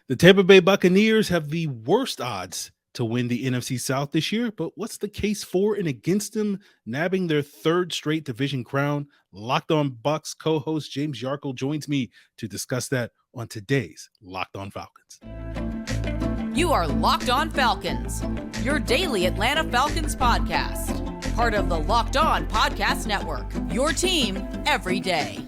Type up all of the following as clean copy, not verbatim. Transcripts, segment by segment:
The Tampa Bay Buccaneers have the worst odds to win the NFC South this year, but what's the case for and against them nabbing their third straight division crown? Locked On Bucs co-host James Yarcho joins me to discuss that on today's Locked On Falcons. You are Locked On Falcons, your daily Atlanta Falcons podcast. Part of the Locked On Podcast Network, your team every day.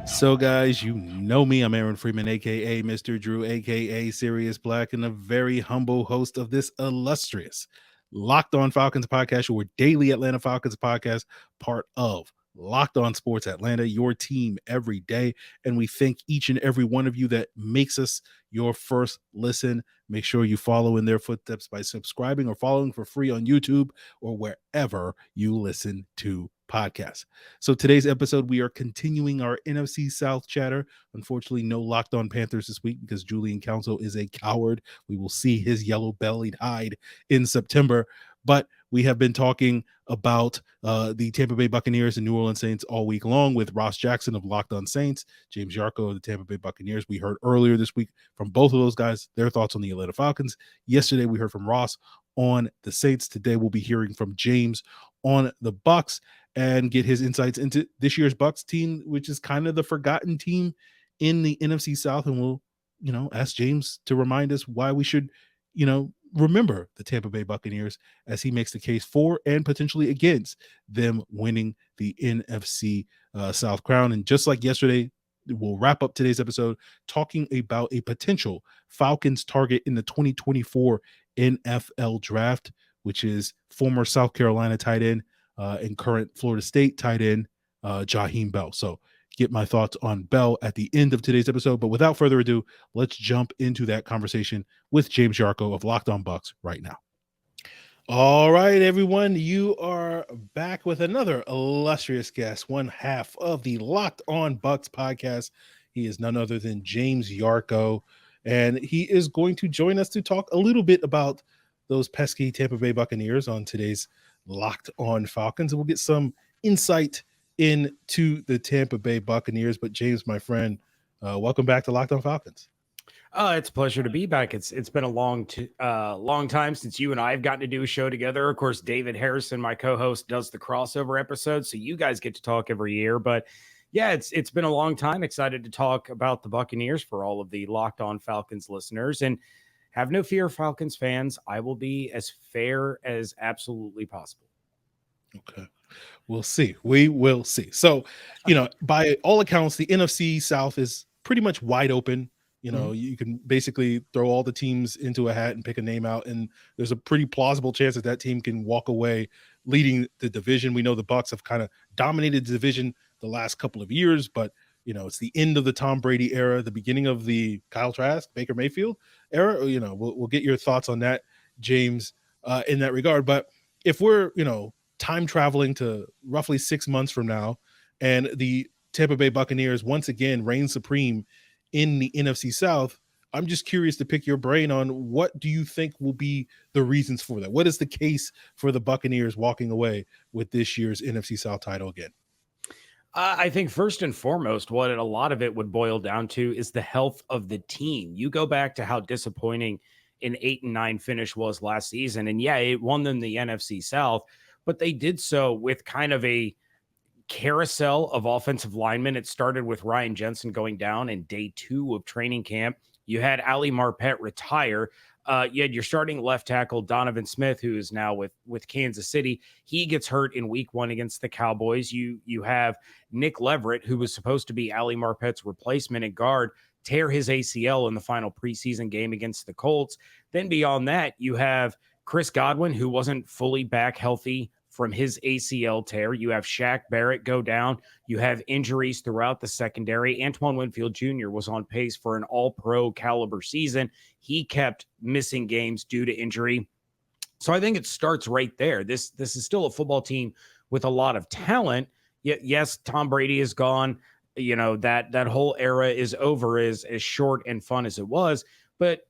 So, guys, you know me. I'm Aaron Freeman, a.k.a. Mr. Drew, a.k.a. Sirius Black, and a very humble host of this illustrious Locked On Falcons podcast, your daily Atlanta Falcons podcast, part of Locked On Sports Atlanta, your team every day. And we thank each and every one of you that makes us your first listen. Make sure you follow in their footsteps by subscribing or following for free on YouTube or wherever you listen to podcasts. So today's episode, we are continuing our NFC South chatter. Unfortunately, no Locked On Panthers this week because Julian Council is a coward. We will see his yellow-bellied hide in September. But we have been talking about the Tampa Bay Buccaneers and New Orleans Saints all week long with Ross Jackson of Locked On Saints, James Yarcho of the Tampa Bay Buccaneers. We heard earlier this week from both of those guys, their thoughts on the Atlanta Falcons. Yesterday, we heard from Ross on the Saints. Today, we'll be hearing from James on the Bucs and get his insights into this year's Bucs team, which is kind of the forgotten team in the NFC South. And we'll, ask James to remind us why we should, remember the Tampa Bay Buccaneers as he makes the case for and potentially against them winning the NFC South crown. And just like yesterday, we'll wrap up today's episode talking about a potential Falcons target in the 2024 NFL draft, which is former South Carolina tight end and current Florida State tight end Jaheim Bell. So get my thoughts on Bell at the end of today's episode. But without further ado, let's jump into that conversation with James Yarcho of Locked On Bucs right now. All right, everyone, you are back with another illustrious guest, one half of the Locked On Bucs podcast. He is none other than James Yarcho, and he is going to join us to talk a little bit about those pesky Tampa Bay Buccaneers on today's Locked On Falcons. And we'll get some insight into the Tampa Bay Buccaneers. But James, my friend, welcome back to Locked On Falcons. It's a pleasure to be back. It's been a long time since you and I have gotten to do a show together. Of course, David Harrison, my co-host, does the crossover episode, so you guys get to talk every year. But yeah, it's been a long time. Excited to talk about the Buccaneers for all of the Locked On Falcons listeners. And have no fear, Falcons fans. I will be as fair as absolutely possible. Okay. We'll see. We will see. So, by all accounts, the NFC South is pretty much wide open. You can basically throw all the teams into a hat and pick a name out, and there's a pretty plausible chance that team can walk away leading the division. We know the Bucs have kind of dominated the division the last couple of years, but it's the end of the Tom Brady era, the beginning of the Kyle Trask, Baker Mayfield era. We'll get your thoughts on that, James, in that regard. But if we're, time traveling to roughly 6 months from now, and the Tampa Bay Buccaneers once again reign supreme in the NFC South, I'm just curious to pick your brain on what do you think will be the reasons for that? What is the case for the Buccaneers walking away with this year's NFC South title again? I think first and foremost, what a lot of it would boil down to is the health of the team. You go back to how disappointing an 8-9 finish was last season, and yeah, it won them the NFC South, but they did so with kind of a carousel of offensive linemen. It started with Ryan Jensen going down in day 2 of training camp. You had Ali Marpet retire. You had your starting left tackle, Donovan Smith, who is now with Kansas City. He gets hurt in week 1 against the Cowboys. You have Nick Leverett, who was supposed to be Ali Marpet's replacement at guard, tear his ACL in the final preseason game against the Colts. Then beyond that, you have Chris Godwin, who wasn't fully back healthy from his ACL tear. You have Shaq Barrett go down. You have injuries throughout the secondary. Antoine Winfield Jr. was on pace for an all-pro caliber season. He kept missing games due to injury. So I think it starts right there. This is still a football team with a lot of talent. Yet, yes, Tom Brady is gone. That whole era is over, as short and fun as it was. But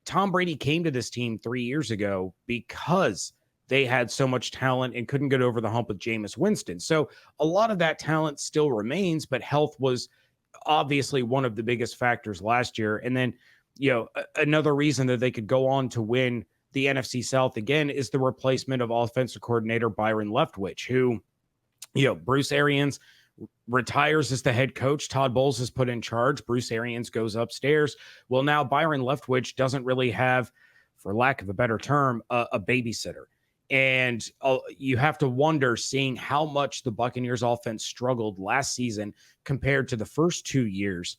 Tom Brady came to this team 3 years ago because they had so much talent and couldn't get over the hump with Jameis Winston. So a lot of that talent still remains, but health was obviously one of the biggest factors last year. And then, another reason that they could go on to win the NFC South again is the replacement of offensive coordinator Byron Leftwich, who, Bruce Arians retires as the head coach. Todd Bowles is put in charge. Bruce Arians goes upstairs. Well, now Byron Leftwich doesn't really have, for lack of a better term, a babysitter. And you have to wonder, seeing how much the Buccaneers offense struggled last season compared to the first 2 years,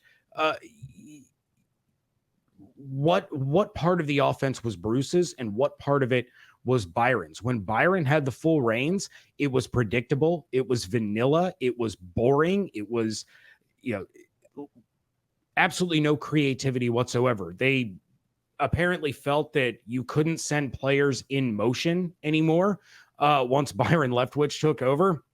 what part of the offense was Bruce's and what part of it was Byron's? When Byron had the full reins, it was predictable. It was vanilla. It was boring. It was, absolutely no creativity whatsoever. They apparently felt that you couldn't send players in motion anymore once Byron Leftwich took over.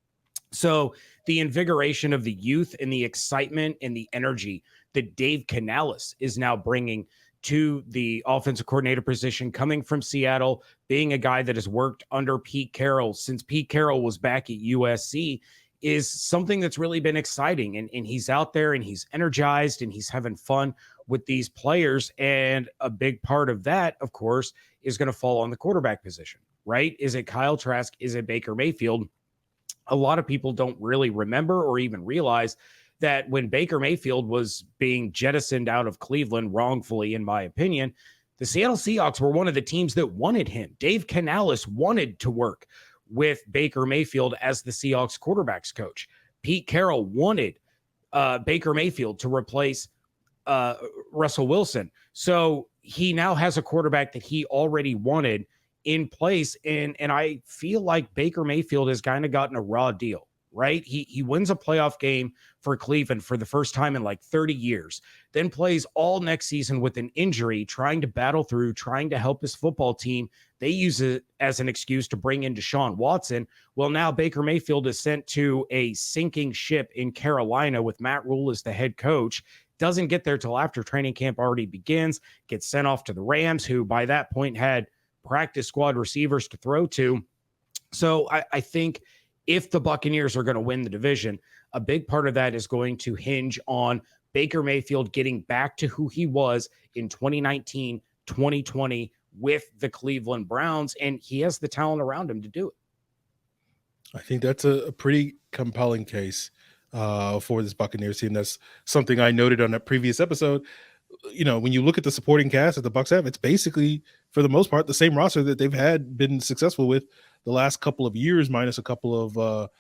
So the invigoration of the youth and the excitement and the energy that Dave Canales is now bringing to the offensive coordinator position, coming from Seattle, being a guy that has worked under Pete Carroll since Pete Carroll was back at USC, is something that's really been exciting. And he's out there and he's energized and he's having fun with these players. And a big part of that, of course, is going to fall on the quarterback position, right? Is it Kyle Trask? Is it Baker Mayfield? A lot of people don't really remember or even realize that when Baker Mayfield was being jettisoned out of Cleveland wrongfully, in my opinion, the Seattle Seahawks were one of the teams that wanted him. Dave Canales wanted to work with Baker Mayfield as the Seahawks quarterbacks coach. Pete Carroll wanted Baker Mayfield to replace Russell Wilson. So he now has a quarterback that he already wanted in place. And I feel like Baker Mayfield has kind of gotten a raw deal, right? He wins a playoff game for Cleveland for the first time in like 30 years, then plays all next season with an injury, trying to battle through, trying to help his football team. They use it as an excuse to bring in Deshaun Watson. Well, now Baker Mayfield is sent to a sinking ship in Carolina with Matt Rule as the head coach. Doesn't get there till after training camp already begins, gets sent off to the Rams, who by that point had practice squad receivers to throw to. So I think if the Buccaneers are going to win the division, a big part of that is going to hinge on Baker Mayfield getting back to who he was in 2019, 2020 with the Cleveland Browns, and he has the talent around him to do it. I think that's a pretty compelling case for this Buccaneers team. That's something I noted on a previous episode. When you look at the supporting cast that the Bucs have, it's basically, for the most part, the same roster that they've been successful with the last couple of years, minus a couple of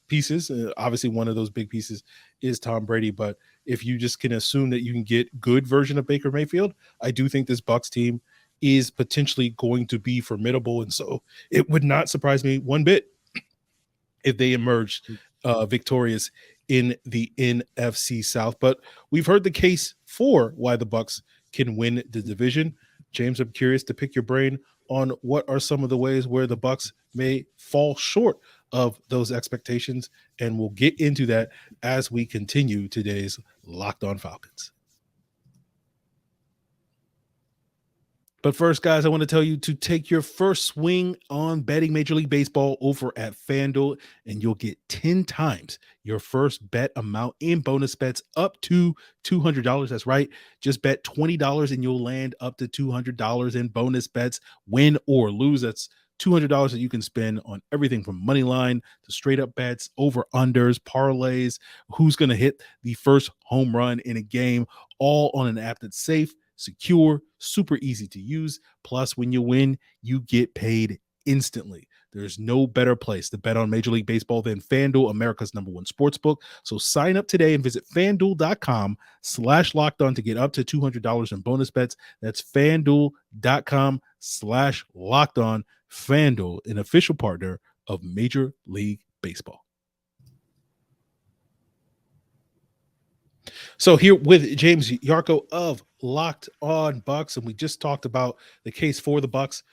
pieces. Obviously, one of those big pieces is Tom Brady. But if you just can assume that you can get good version of Baker Mayfield, I do think this Bucs team is potentially going to be formidable. And so it would not surprise me one bit if they emerged victorious in the NFC South. But we've heard the case for why the Bucs can win the division. James, I'm curious to pick your brain on what are some of the ways where the Bucs may fall short of those expectations, and we'll get into that as we continue today's Locked On Falcons. But first, guys, I want to tell you to take your first swing on betting Major League Baseball over at FanDuel, and you'll get 10 times your first bet amount in bonus bets up to $200. That's right. Just bet $20 and you'll land up to $200 in bonus bets, win or lose. That's $200 that you can spend on everything from money line to straight up bets, over unders, parlays, who's going to hit the first home run in a game, all on an app that's safe, secure, super easy to use. Plus, when you win, you get paid instantly. There's no better place to bet on Major League Baseball than FanDuel, America's #1 sportsbook. So sign up today and visit FanDuel.com/lockedon to get up to $200 in bonus bets. That's FanDuel.com/lockedon. FanDuel, an official partner of Major League Baseball. So here with James Yarcho of Locked On Bucs, and we just talked about the case for the Bucs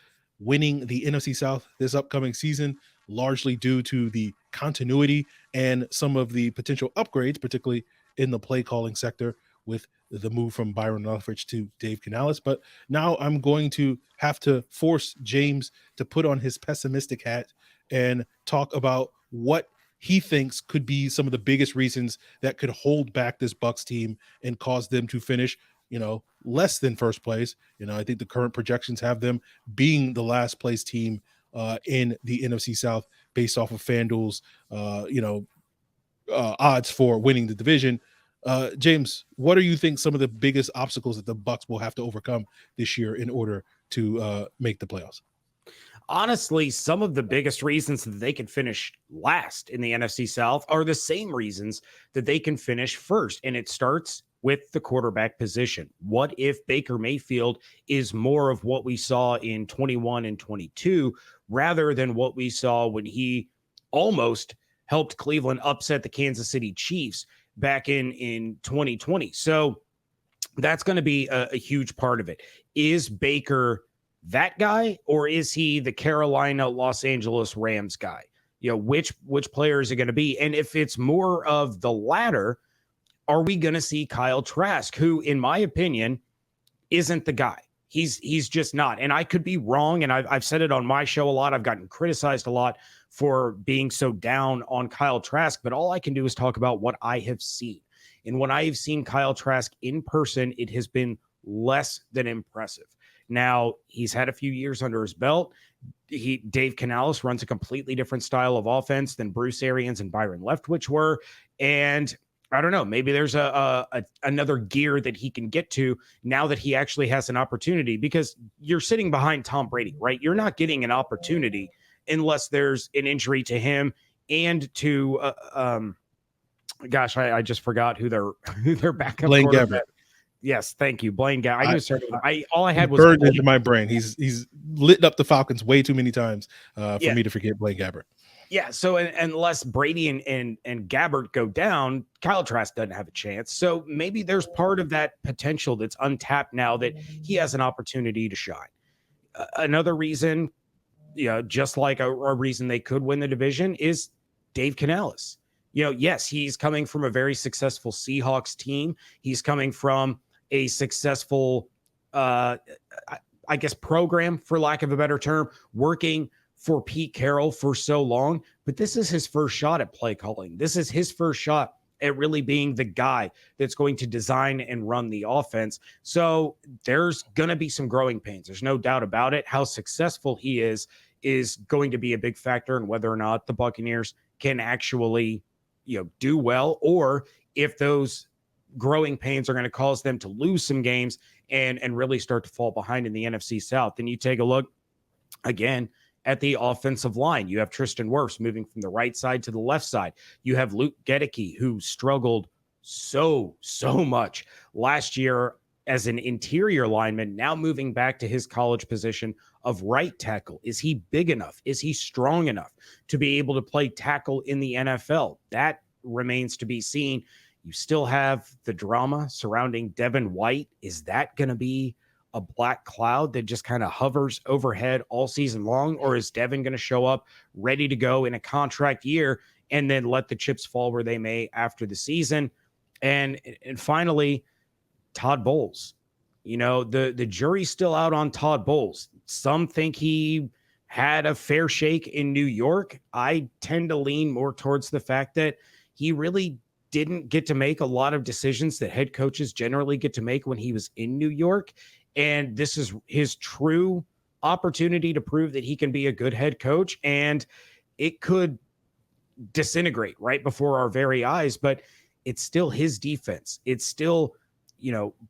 winning the NFC South this upcoming season, largely due to the continuity and some of the potential upgrades, particularly in the play calling sector with the move from Byron Leftwich to Dave Canales. But now I'm going to have to force James to put on his pessimistic hat and talk about what he thinks could be some of the biggest reasons that could hold back this Bucs team and cause them to finish, less than first place. I think the current projections have them being the last place team in the NFC South based off of FanDuel's, odds for winning the division. James, what do you think some of the biggest obstacles that the Bucs will have to overcome this year in order to make the playoffs? Honestly, some of the biggest reasons that they can finish last in the NFC South are the same reasons that they can finish first. And it starts with the quarterback position. What if Baker Mayfield is more of what we saw in 21 and 22 rather than what we saw when he almost helped Cleveland upset the Kansas City Chiefs back in 2020? So that's going to be a huge part of it. Is Baker that guy, or is he the Carolina, Los Angeles Rams guy? Which player is it going to be? And if it's more of the latter, are we going to see Kyle Trask, who, in my opinion, isn't the guy? He's just not. And I could be wrong. And I've said it on my show a lot. I've gotten criticized a lot for being so down on Kyle Trask. But all I can do is talk about what I have seen. And when I have seen Kyle Trask in person, it has been less than impressive. Now, he's had a few years under his belt. Dave Canales runs a completely different style of offense than Bruce Arians and Byron Leftwich were. And I don't know, maybe there's another gear that he can get to now that he actually has an opportunity, because you're sitting behind Tom Brady, right? You're not getting an opportunity unless there's an injury to him and to, I just forgot who their backup Blaine Gabbert. Yes, thank you, Blaine Gabbert. I just heard all I had was burned into my brain. He's lit up the Falcons way too many times for me to forget Blaine Gabbert. Yeah, so unless Brady and Gabbert go down, Kyle Trask doesn't have a chance. So maybe there's part of that potential that's untapped now that he has an opportunity to shine. Another reason, just like a reason they could win the division, is Dave Canales. Yes, he's coming from a very successful Seahawks team. He's coming from a successful, program, for lack of a better term, working for Pete Carroll for so long. But this is his first shot at play calling. This is his first shot at really being the guy that's going to design and run the offense. So there's going to be some growing pains. There's no doubt about it. How successful he is going to be a big factor in whether or not the Buccaneers can actually do well, or if those growing pains are going to cause them to lose some games and really start to fall behind in the NFC South. Then you take a look again at the offensive line. You have Tristan Wirfs moving from the right side to the left side. You have Luke Gedeke, who struggled so much last year as an interior lineman, now moving back to his college position of right tackle. Is he big enough? Is he strong enough to be able to play tackle in the NFL? That remains to be seen. You still have the drama surrounding Devin White. Is that going to be a black cloud that just kind of hovers overhead all season long? Or is Devin going to show up ready to go in a contract year and then let the chips fall where they may after the season? And finally, Todd Bowles. The jury's still out on Todd Bowles. Some think he had a fair shake in New York. I tend to lean more towards the fact that he really didn't get to make a lot of decisions that head coaches generally get to make when he was in New York. And this is his true opportunity to prove that he can be a good head coach. And it could disintegrate right before our very eyes, but it's still his defense. It's still,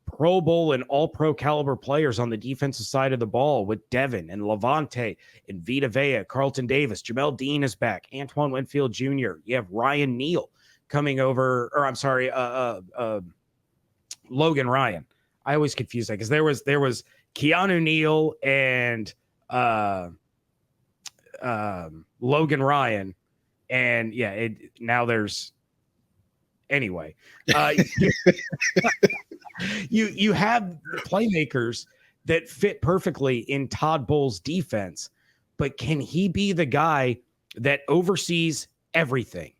Pro Bowl and all pro caliber players on the defensive side of the ball with Devin and Levante and Vita Vea, Carlton Davis, Jamel Dean is back, Antoine Winfield Jr. You have Ryan Neal coming over, or I'm sorry, Logan Ryan. I always confuse that because there was Keanu Neal and Logan Ryan, and now there's anyway. You have the playmakers that fit perfectly in Todd Bowles' defense, but can he be the guy that oversees everything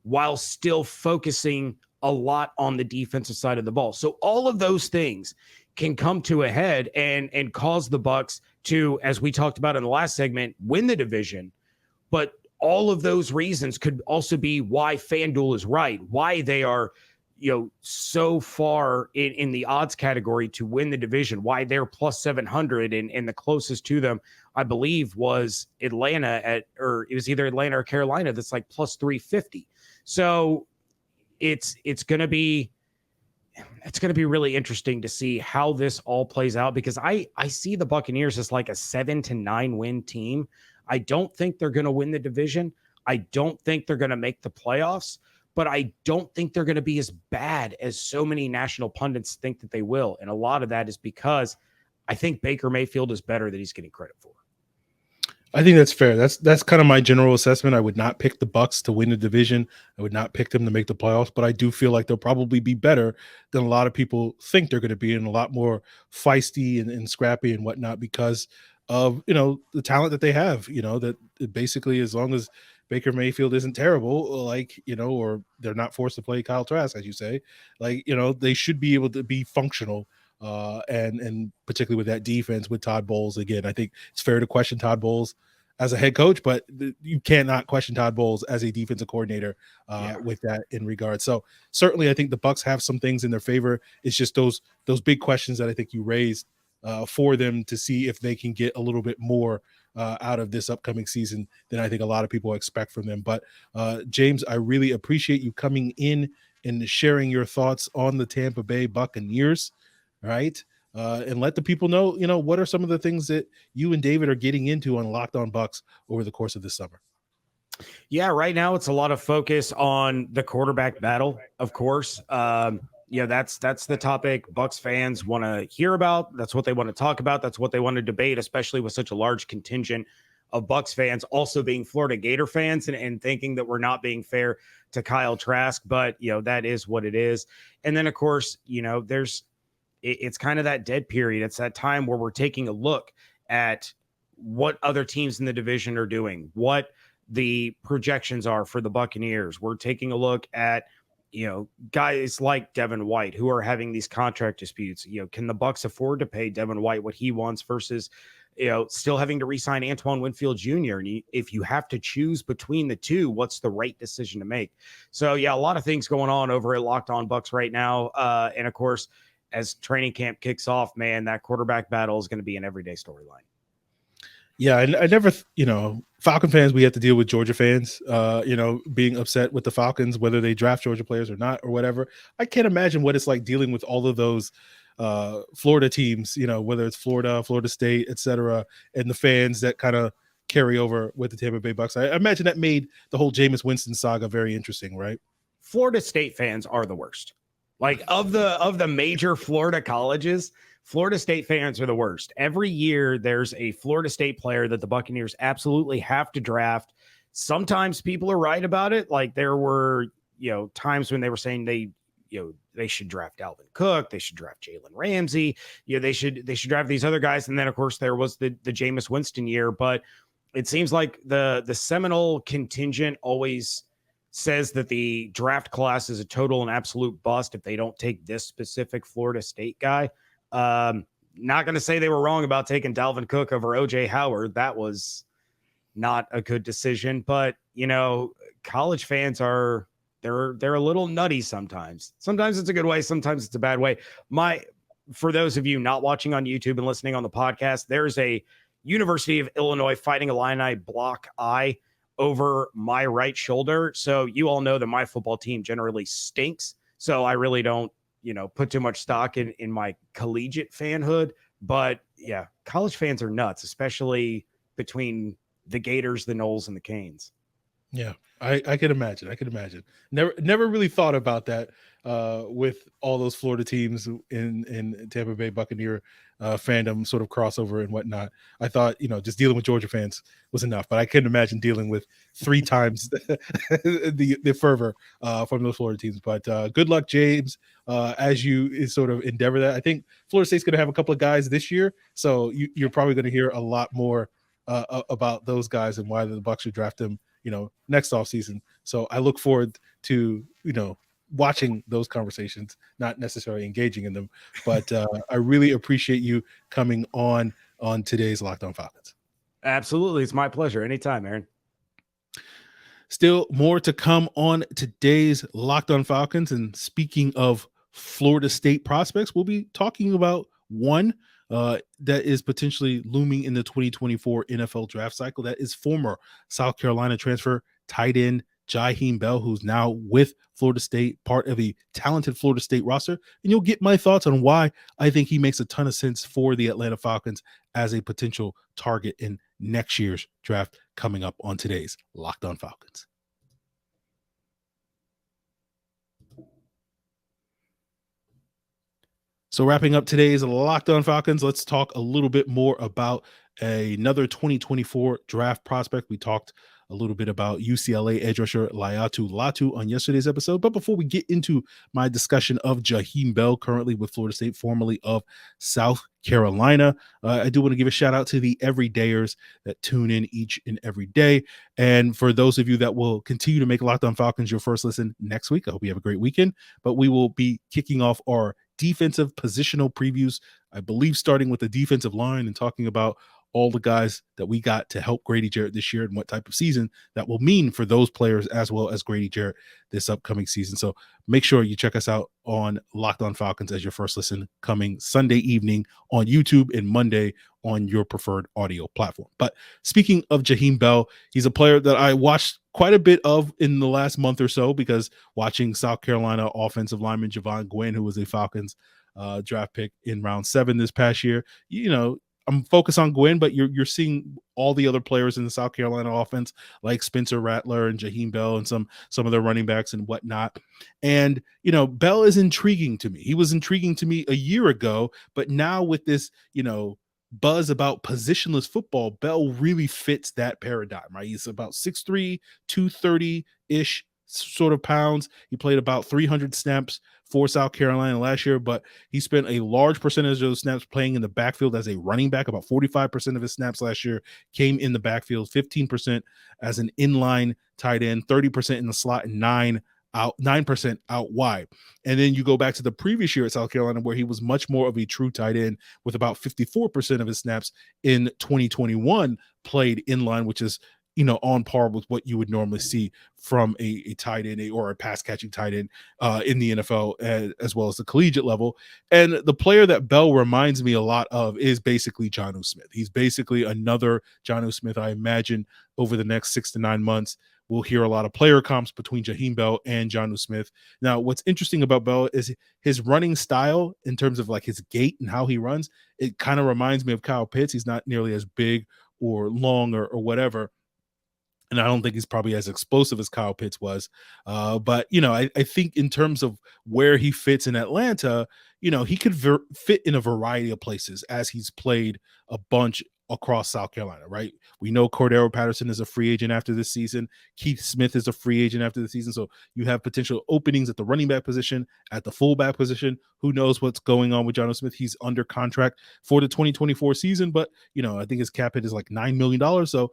while still focusing a lot on the defensive side of the ball. So all of those things can come to a head and cause the Bucs to, as we talked about in the last segment, win the division. But all of those reasons could also be why FanDuel is right, why they are, so far in the odds category to win the division, why they're plus 700, and the closest to them, I believe, was Atlanta or it was either Atlanta or Carolina. That's like plus 350. So it's going to be really interesting to see how this all plays out, because I see the Buccaneers as like a 7 to 9 win team. I don't think they're going to win the division. I don't think they're going to make the playoffs, but I don't think they're going to be as bad as so many national pundits think that they will. And a lot of that is because I think Baker Mayfield is better than he's getting credit for. I think that's fair. That's kind of my general assessment. I would not pick the Bucs to win the division. I would not pick them to make the playoffs, but I do feel like they'll probably be better than a lot of people think they're going to be, and a lot more feisty and scrappy and whatnot because of, the talent that they have, that basically, as long as Baker Mayfield isn't terrible, or they're not forced to play Kyle Trask, as you say, they should be able to be functional. And particularly with that defense with Todd Bowles. Again, I think it's fair to question Todd Bowles as a head coach, but you cannot question Todd Bowles as a defensive coordinator with that in regard. So certainly I think the Bucs have some things in their favor. It's just those big questions that I think you raised for them to see if they can get a little bit more out of this upcoming season than I think a lot of people expect from them. But James, I really appreciate you coming in and sharing your thoughts on the Tampa Bay Buccaneers. Right. And let the people know, what are some of the things that you and David are getting into on Locked On Bucs over the course of this summer? Yeah, right now it's a lot of focus on the quarterback battle, of course. That's the topic Bucs fans want to hear about. That's what they want to talk about. That's what they want to debate, especially with such a large contingent of Bucs fans also being Florida Gator fans and thinking that we're not being fair to Kyle Trask. But, that is what it is. And then, of course, it's kind of that dead period. It's that time where we're taking a look at what other teams in the division are doing, what the projections are for the Buccaneers. We're taking a look at, guys like Devin White who are having these contract disputes. Can the Bucs afford to pay Devin White what he wants versus, still having to re-sign Antoine Winfield Jr. And if you have to choose between the two, what's the right decision to make? So, a lot of things going on over at Locked On Bucs right now. And of course, as training camp kicks off, man, that quarterback battle is going to be an everyday storyline. Yeah, I never, Falcon fans, we have to deal with Georgia fans, being upset with the Falcons, whether they draft Georgia players or not or whatever. I can't imagine what it's like dealing with all of those Florida teams, whether it's Florida State, et cetera, and the fans that kind of carry over with the Tampa Bay Bucs. I imagine that made the whole Jameis Winston saga very interesting, right? Florida State fans are the worst. Like of the major Florida colleges, Florida State fans are the worst. Every year there's a Florida State player that the Buccaneers absolutely have to draft. Sometimes people are right about it. Like there were, times when they were saying they should draft Dalvin Cook, they should draft Jalen Ramsey, they should draft these other guys. And then of course there was the Jameis Winston year, but it seems like the Seminole contingent always says that the draft class is a total and absolute bust if they don't take this specific Florida State guy. Not going to say they were wrong about taking Dalvin Cook over OJ Howard. That was not a good decision, but college fans they're a little nutty sometimes. Sometimes it's a good way. Sometimes it's a bad way. For those of you not watching on YouTube and listening on the podcast, there's a University of Illinois Fighting Illini block eye over my right shoulder. So you all know that my football team generally stinks. So I really don't, put too much stock in my collegiate fanhood. But yeah, college fans are nuts, especially between the Gators, the Noles, and the Canes. Yeah, I can imagine. Never really thought about that with all those Florida teams in Tampa Bay Buccaneer fandom sort of crossover and whatnot. I thought, just dealing with Georgia fans was enough, but I couldn't imagine dealing with 3 times the fervor from those Florida teams. But good luck, James, as you sort of endeavor that. I think Florida State's going to have a couple of guys this year, so you're probably going to hear a lot more about those guys and why the Bucs should draft them, next offseason. So I look forward to, watching those conversations, not necessarily engaging in them. But I really appreciate you coming on today's Locked On Falcons. Absolutely. It's my pleasure. Anytime, Aaron. Still more to come on today's Locked On Falcons. And speaking of Florida State prospects, we'll be talking about one that is potentially looming in the 2024 NFL draft cycle. That is former South Carolina transfer tight end Jaheim Bell, who's now with Florida State, part of a talented Florida State roster. And you'll get my thoughts on why I think he makes a ton of sense for the Atlanta Falcons as a potential target in next year's draft, coming up on today's Locked On Falcons. So wrapping up today's Locked On Falcons, let's talk a little bit more about another 2024 draft prospect. We talked a little bit about UCLA edge rusher Laiatu Latu on yesterday's episode. But before we get into my discussion of Jaheim Bell, currently with Florida State, formerly of South Carolina, I do want to give a shout out to the everydayers that tune in each and every day. And for those of you that will continue to make Locked On Falcons your first listen next week, I hope you have a great weekend. But we will be kicking off our defensive positional previews, I believe, starting with the defensive line and talking about all the guys that we got to help Grady Jarrett this year and what type of season that will mean for those players as well as Grady Jarrett this upcoming season. So make sure you check us out on Locked On Falcons as your first listen, coming Sunday evening on YouTube and Monday on your preferred audio platform. But speaking of Jaheim Bell, he's a player that I watched quite a bit of in the last month or so, because watching South Carolina offensive lineman Javon Gwynn, who was a Falcons draft pick in round 7 this past year, I'm focused on Gwynn, but you're seeing all the other players in the South Carolina offense, like Spencer Rattler and Jaheim Bell and some of their running backs and whatnot. And, Bell is intriguing to me. He was intriguing to me a year ago, but now with this, buzz about positionless football, Bell really fits that paradigm, right? He's about 6'3", 230-ish sort of pounds. He played about 300 snaps for South Carolina last year, but he spent a large percentage of those snaps playing in the backfield as a running back. About 45% of his snaps last year came in the backfield, 15% as an inline tight end, 30% in the slot, and 9% out wide. And then you go back to the previous year at South Carolina, where he was much more of a true tight end, with about 54% of his snaps in 2021 played inline, which is on par with what you would normally see from a tight end or a pass catching tight end in the NFL, as well as the collegiate level. And the player that Bell reminds me a lot of is basically Jonnu Smith. He's basically another Jonnu Smith. I imagine over the next 6 to 9 months, we'll hear a lot of player comps between Jaheim Bell and Jonnu Smith. Now, what's interesting about Bell is his running style in terms of like his gait and how he runs. It kind of reminds me of Kyle Pitts. He's not nearly as big or long or whatever. And I don't think he's probably as explosive as Kyle Pitts was. But, I think in terms of where he fits in Atlanta, he could fit in a variety of places, as he's played a bunch across South Carolina, right? We know Cordero Patterson is a free agent after this season. Keith Smith is a free agent after the season. So you have potential openings at the running back position, at the fullback position. Who knows what's going on with Jonnu Smith? He's under contract for the 2024 season, but, I think his cap hit is like $9 million. So,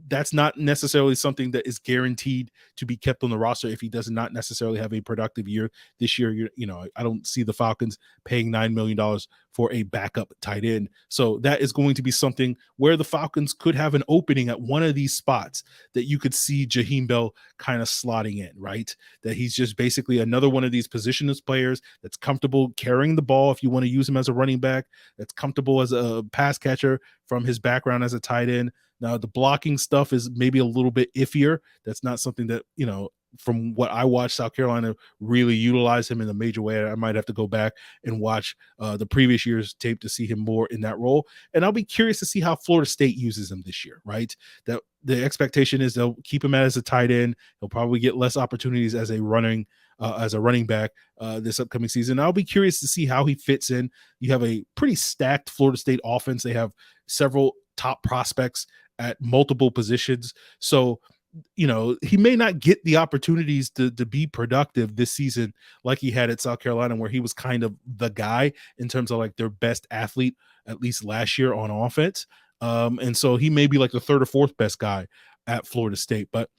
that's not necessarily something that is guaranteed to be kept on the roster if he does not necessarily have a productive year this year. I don't see the Falcons paying $9 million for a backup tight end. So that is going to be something where the Falcons could have an opening at one of these spots that you could see Jaheim Bell kind of slotting in, right? That he's just basically another one of these positionless players that's comfortable carrying the ball if you want to use him as a running back, that's comfortable as a pass catcher from his background as a tight end. Now, the blocking stuff is maybe a little bit iffier. That's not something that, from what I watched, South Carolina really utilized him in a major way. I might have to go back and watch the previous year's tape to see him more in that role. And I'll be curious to see how Florida State uses him this year, right? That the expectation is they'll keep him as a tight end. He'll probably get less opportunities as a running back this upcoming season. I'll be curious to see how he fits in. You have a pretty stacked Florida State offense. They have several top prospects at multiple positions. So, he may not get the opportunities to be productive this season like he had at South Carolina, where he was kind of the guy in terms of like their best athlete, at least last year on offense. And so he may be like the third or fourth best guy at Florida State. But,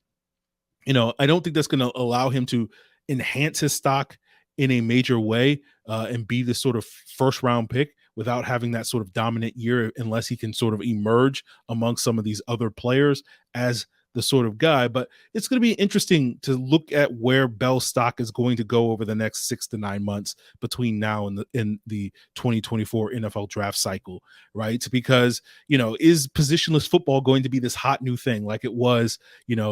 I don't think that's going to allow him to enhance his stock in a major way and be this sort of first round pick without having that sort of dominant year, unless he can sort of emerge among some of these other players as the sort of guy. But it's going to be interesting to look at where Bell's stock is going to go over the next 6 to 9 months between now and the 2024 NFL draft cycle, right? Because, is positionless football going to be this hot new thing like it was,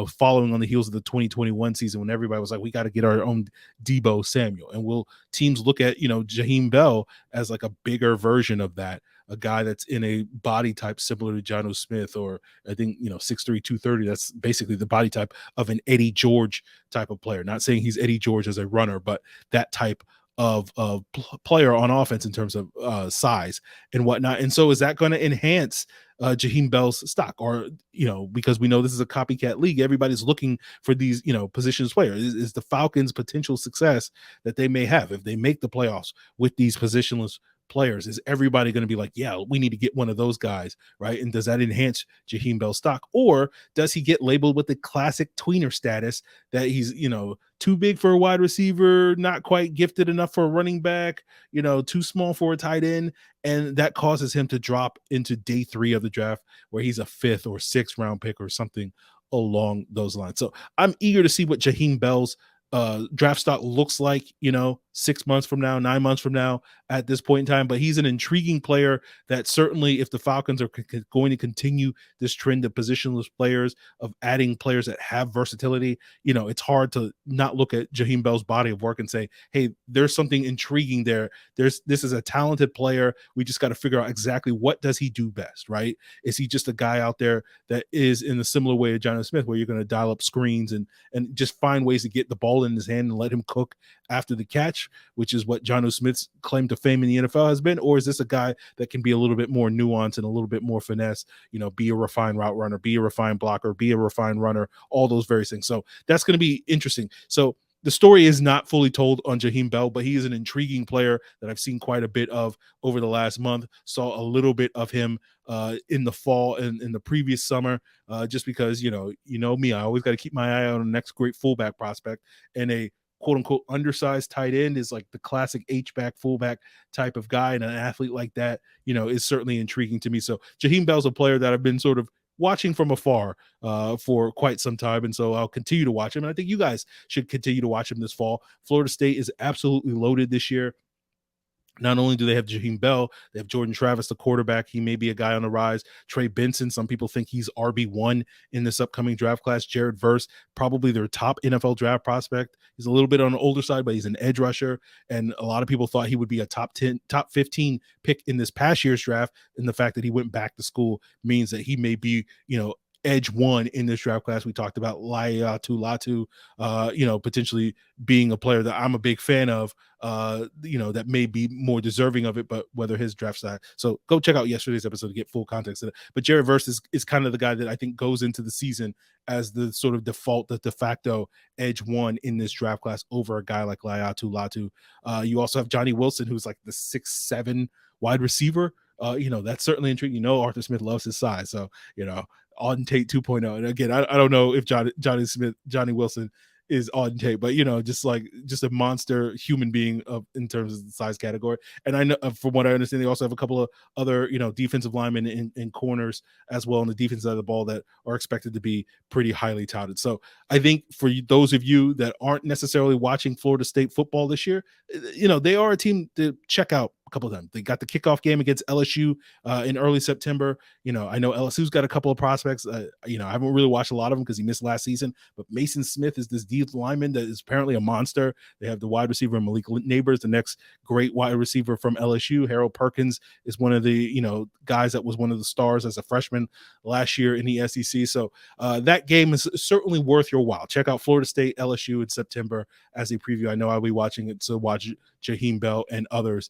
following on the heels of the 2021 season when everybody was like, we got to get our own Debo Samuel? And will teams look at, Jaheim Bell as like a bigger version of that, a guy that's in a body type similar to Jonnu Smith, or I think, 6'3", 230. That's basically the body type of an Eddie George type of player. Not saying he's Eddie George as a runner, but that type of player on offense in terms of size and whatnot. And so is that going to enhance Jaheim Bell's stock? Or, because we know this is a copycat league, everybody's looking for these, positions players. Is the Falcons' potential success that they may have if they make the playoffs with these positionless players, is everybody going to be like, yeah, we need to get one of those guys, right? And does that enhance Jaheim Bell's stock? Or does he get labeled with the classic tweener status that he's, too big for a wide receiver, not quite gifted enough for a running back, too small for a tight end, and that causes him to drop into day 3 of the draft where he's a 5th or 6th round pick or something along those lines. So I'm eager to see what Jaheim Bell's draft stock looks like, 6 months from now, 9 months from now at this point in time. But he's an intriguing player that certainly, if the Falcons are going to continue this trend of positionless players, of adding players that have versatility, it's hard to not look at Jaheim Bell's body of work and say, hey, there's someththis intriguing there. This is a talented player. We just got to figure out exactly what does he do best, right? Is he just a guy out there that is in a similar way to Jonnu Smith, where you're going to dial up screens and just find ways to get the ball in his hand and let him cook after the catch, which is what Jonnu Smith's claim to fame in the NFL has been? Or is this a guy that can be a little bit more nuanced and a little bit more finesse, be a refined route runner, be a refined blocker, be a refined runner, all those various things. So that's going to be interesting. So the story is not fully told on Jaheim Bell, but he is an intriguing player that I've seen quite a bit of over the last month. Saw a little bit of him in the fall and in the previous summer, just because, me, I always got to keep my eye on the next great fullback prospect, and a quote unquote undersized tight end is like the classic H-back fullback type of guy, and an athlete like that, is certainly intriguing to me. So Jaheim Bell's a player that I've been sort of watching from afar for quite some time, and so I'll continue to watch him, and I think you guys should continue to watch him this fall. Florida State is absolutely loaded this year. Not only do they have Jaheim Bell, they have Jordan Travis, the quarterback. He may be a guy on the rise. Trey Benson, some people think he's RB1 in this upcoming draft class. Jared Verse, probably their top NFL draft prospect. He's a little bit on the older side, but he's an edge rusher. And a lot of people thought he would be a top 15 pick in this past year's draft. And the fact that he went back to school means that he may be, edge 1 in this draft class. We talked about Latu, potentially being a player that I'm a big fan of, that may be more deserving of it, but whether his draft side. So go check out yesterday's episode to get full context of it. But Jared Verse is kind of the guy that I think goes into the season as the sort of default, the de facto edge 1 in this draft class over a guy like Latu. You also have Johnny Wilson, who's like the 6'7" wide receiver. That's certainly intriguing. Arthur Smith loves his size. So, Auden Tate 2.0. And again, I don't know if Johnny Wilson is Auden Tate, but just a monster human being in terms of the size category. And I know, from what I understand, they also have a couple of other, defensive linemen and corners as well on the defense side of the ball that are expected to be pretty highly touted. So I think for those of you that aren't necessarily watching Florida State football this year, they are a team to check out a couple of them. They got the kickoff game against LSU in early September. I know LSU's got a couple of prospects. I haven't really watched a lot of them because he missed last season, but Mason Smith is this deep lineman that is apparently a monster. They have the wide receiver Malik Neighbors, the next great wide receiver from LSU. Harold Perkins is one of the, guys that was one of the stars as a freshman last year in the SEC. So that game is certainly worth your while. Check out Florida State LSU in September as a preview. I know I'll be watching it to watch Jaheim Bell and others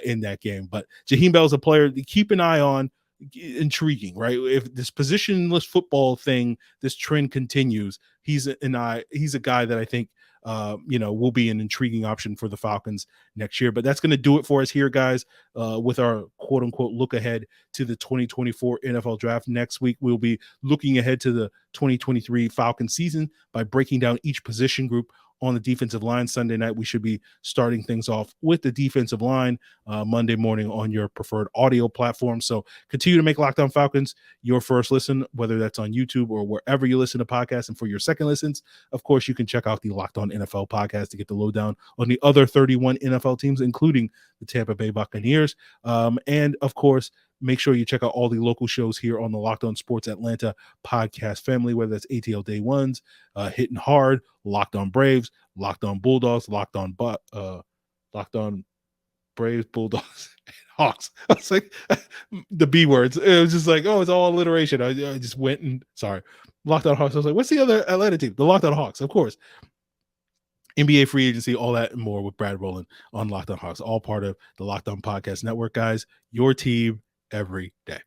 in that game. But Jaheim Bell is a player to keep an eye on. Intriguing, right? If this positionless football thing, this trend continues, he's a guy that I think will be an intriguing option for the Falcons next year. But that's going to do it for us here, guys, with our quote unquote look ahead to the 2024 NFL draft. Next week, we'll be looking ahead to the 2023 Falcons season by breaking down each position group on the defensive line. Sunday night, we should be starting things off with the defensive line Monday morning on your preferred audio platform. So continue to make Locked On Falcons your first listen, whether that's on YouTube or wherever you listen to podcasts. And for your second listens, of course, you can check out the Locked On NFL podcast to get the lowdown on the other 31 NFL teams, including the Tampa Bay Buccaneers. And of course, make sure you check out all the local shows here on the Locked On Sports Atlanta podcast family, whether that's ATL Day Ones, Hitting Hard, Locked On Braves, Locked On Bulldogs, Locked On Braves, Bulldogs, and Hawks. I was like, the B words. It was just like, oh, it's all alliteration. I just went and, sorry, Locked On Hawks. I was like, what's the other Atlanta team? The Locked On Hawks, of course. NBA free agency, all that and more with Brad Rowland on Locked On Hawks, all part of the Locked On Podcast Network, guys. Your team every day.